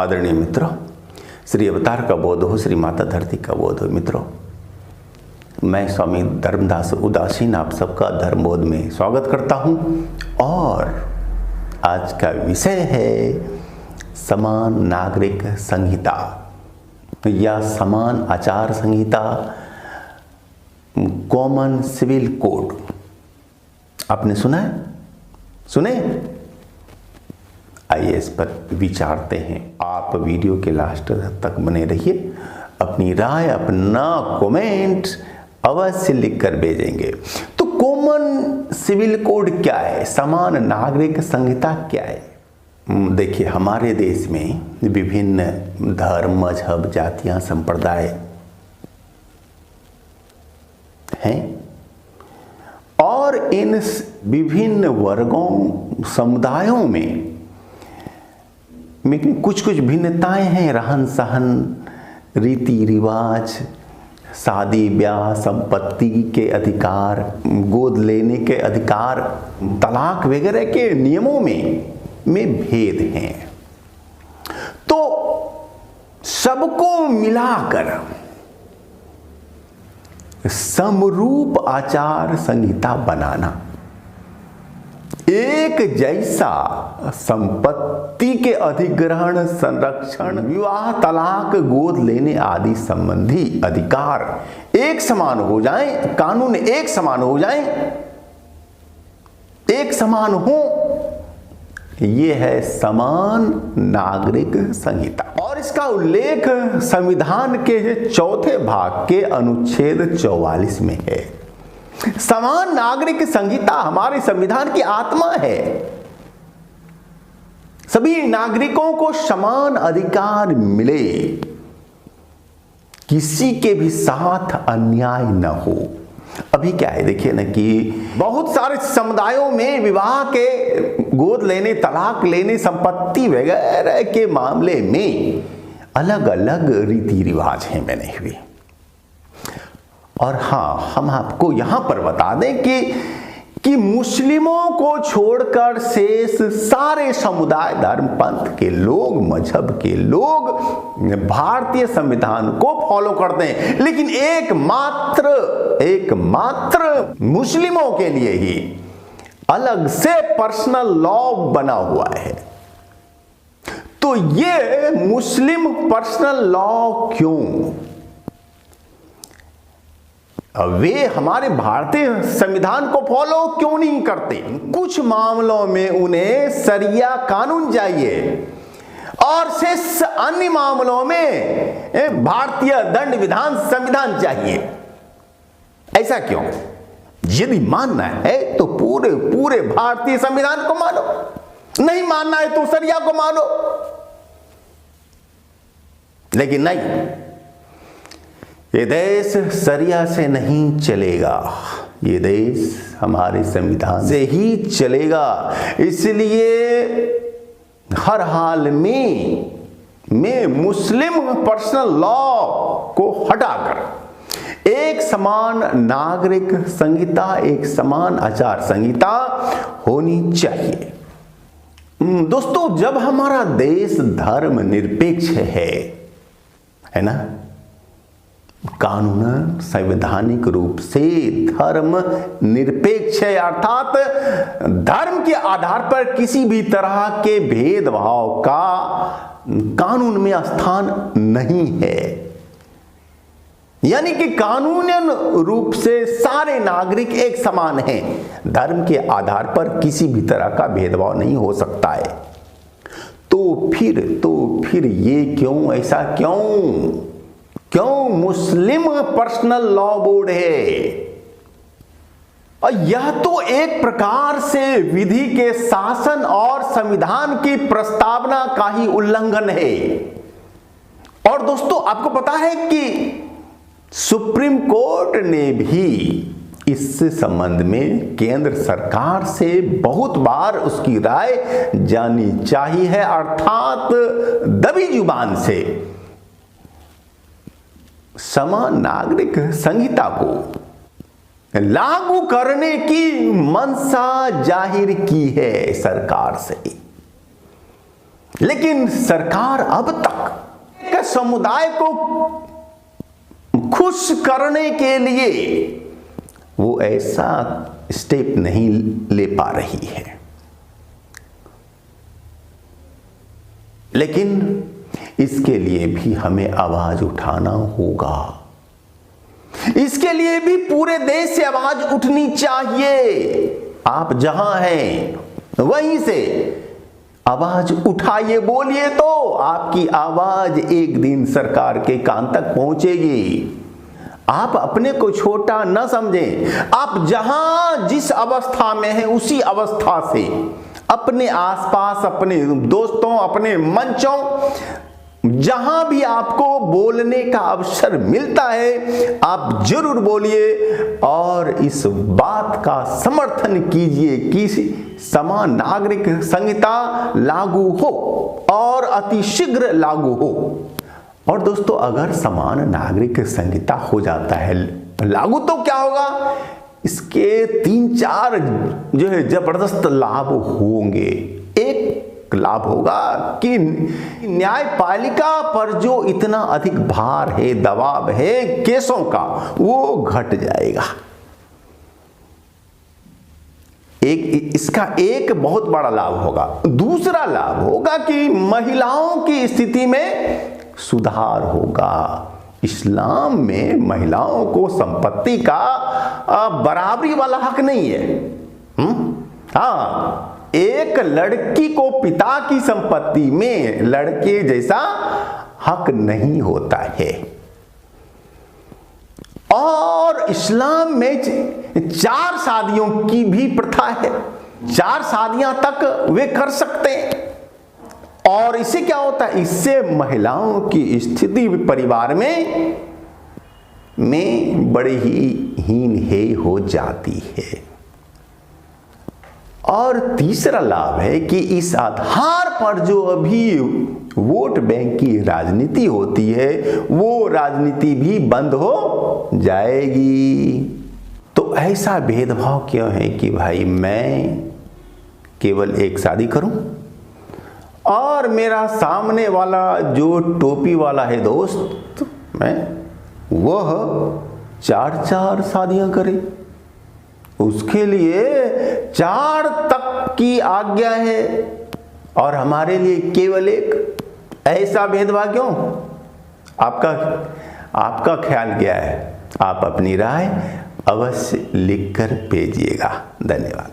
आदरणीय मित्रों, श्री अवतार का बोध हो, श्री माता धरती का बोध हो। मित्रों, मैं स्वामी धर्मदास उदासीन आप सबका धर्म बोध में स्वागत करता हूं और आज का विषय है समान नागरिक संहिता या समान आचार संहिता, कॉमन सिविल कोड। आपने सुना है? सुने? आइए इस पर विचारते हैं। आप वीडियो के लास्ट तक बने रहिए। अपनी राय, अपना कमेंट अवश्य लिखकर भेजेंगे। तो कॉमन सिविल कोड क्या है? समान नागरिक संहिता क्या है? देखिए, हमारे देश में विभिन्न धर्म, मजहब, जातियां, संप्रदाय हैं और इन विभिन्न वर्गों, समुदायों में कुछ भिन्नताएं हैं। रहन सहन, रीति रिवाज, शादी ब्याह, संपत्ति के अधिकार, गोद लेने के अधिकार, तलाक वगैरह के नियमों में भेद हैं। तो सबको मिलाकर समरूप आचार संहिता बनाना, एक जैसा संपत्ति के अधिग्रहण, संरक्षण, विवाह, तलाक, गोद लेने आदि संबंधी अधिकार एक समान हो जाएं, कानून एक समान हो जाएं, एक समान हो, ये है समान नागरिक संहिता। और इसका उल्लेख संविधान के चौथे भाग के अनुच्छेद 44 में है। समान नागरिक संहिता हमारे संविधान की आत्मा है। सभी नागरिकों को समान अधिकार मिले, किसी के भी साथ अन्याय न हो। अभी क्या है, देखिए ना कि बहुत सारे समुदायों में विवाह के, गोद लेने, तलाक लेने, संपत्ति वगैरह के मामले में अलग अलग रीति रिवाज हैं बने हुए। और हाँ, हम आपको यहां पर बता दें कि मुस्लिमों को छोड़कर शेष सारे समुदाय, धर्म, पंथ के लोग, मजहब के लोग भारतीय संविधान को फॉलो करते हैं, लेकिन एकमात्र मुस्लिमों के लिए ही अलग से पर्सनल लॉ बना हुआ है। तो ये मुस्लिम पर्सनल लॉ क्यों? वे हमारे भारतीय संविधान को फॉलो क्यों नहीं करते? कुछ मामलों में उन्हें शरिया कानून चाहिए और शेष अन्य मामलों में भारतीय दंड विधान संविधान चाहिए। ऐसा क्यों? यदि मानना है तो पूरे भारतीय संविधान को मानो, नहीं मानना है तो शरिया को मानो। लेकिन नहीं, ये देश शरिया से नहीं चलेगा, ये देश हमारे संविधान से ही चलेगा। इसलिए हर हाल में मुस्लिम पर्सनल लॉ को हटाकर एक समान नागरिक संहिता, एक समान आचार संहिता होनी चाहिए। दोस्तों, जब हमारा देश धर्म निरपेक्ष है ना, कानून संवैधानिक रूप से धर्म निरपेक्ष है, अर्थात धर्म के आधार पर किसी भी तरह के भेदभाव का कानून में स्थान नहीं है। यानी कि कानूनन रूप से सारे नागरिक एक समान हैं, धर्म के आधार पर किसी भी तरह का भेदभाव नहीं हो सकता है। तो फिर ये क्यों, ऐसा क्यों मुस्लिम पर्सनल लॉ बोर्ड है? और यह तो एक प्रकार से विधि के शासन और संविधान की प्रस्तावना का ही उल्लंघन है। और दोस्तों, आपको पता है कि सुप्रीम कोर्ट ने भी इस संबंध में केंद्र सरकार से बहुत बार उसकी राय जानी चाहिए है, अर्थात दबी जुबान से समान नागरिक संहिता को लागू करने की मंशा जाहिर की है सरकार से। लेकिन सरकार अब तक एक समुदाय को खुश करने के लिए वो ऐसा स्टेप नहीं ले पा रही है। लेकिन इसके लिए भी हमें आवाज उठाना होगा। इसके लिए भी पूरे देश से आवाज उठनी चाहिए। आप जहां हैं वहीं से आवाज उठाइए, बोलिए, तो आपकी आवाज एक दिन सरकार के कान तक पहुंचेगी। आप अपने को छोटा न समझें। आप जहां जिस अवस्था में हैं उसी अवस्था से अपने आसपास, अपने दोस्तों, अपने मंचों, जहां भी आपको बोलने का अवसर मिलता है आप जरूर बोलिए और इस बात का समर्थन कीजिए कि समान नागरिक संहिता लागू हो और अतिशीघ्र लागू हो। और दोस्तों, अगर समान नागरिक संहिता हो जाता है लागू, तो क्या होगा? इसके 3-4 जो है जबरदस्त लाभ होंगे। एक लाभ होगा कि न्यायपालिका पर जो इतना अधिक भार है, दबाव है केसों का, वो घट जाएगा। इसका एक बहुत बड़ा लाभ होगा। दूसरा लाभ होगा कि महिलाओं की स्थिति में सुधार होगा। इस्लाम में महिलाओं को संपत्ति का बराबरी वाला हक नहीं है। हाँ, एक लड़की को पिता की संपत्ति में लड़के जैसा हक नहीं होता है। और इस्लाम में 4 शादियों की भी प्रथा है। 4 शादियां तक वे कर सकते हैं। और इससे क्या होता है? इससे महिलाओं की स्थिति परिवार में बड़ी ही हीन है हो जाती है। और तीसरा लाभ है कि इस आधार पर जो अभी वोट बैंक की राजनीति होती है वो राजनीति भी बंद हो जाएगी। तो ऐसा भेदभाव क्यों है कि भाई मैं केवल एक शादी करूं और मेरा सामने वाला जो टोपी वाला है दोस्त, वह 4-4 शादियां करे? उसके लिए 4 तक की आज्ञा है और हमारे लिए केवल एक। ऐसा भेदभाव क्यों? आपका ख्याल क्या है? आप अपनी राय अवश्य लिखकर भेजिएगा। धन्यवाद।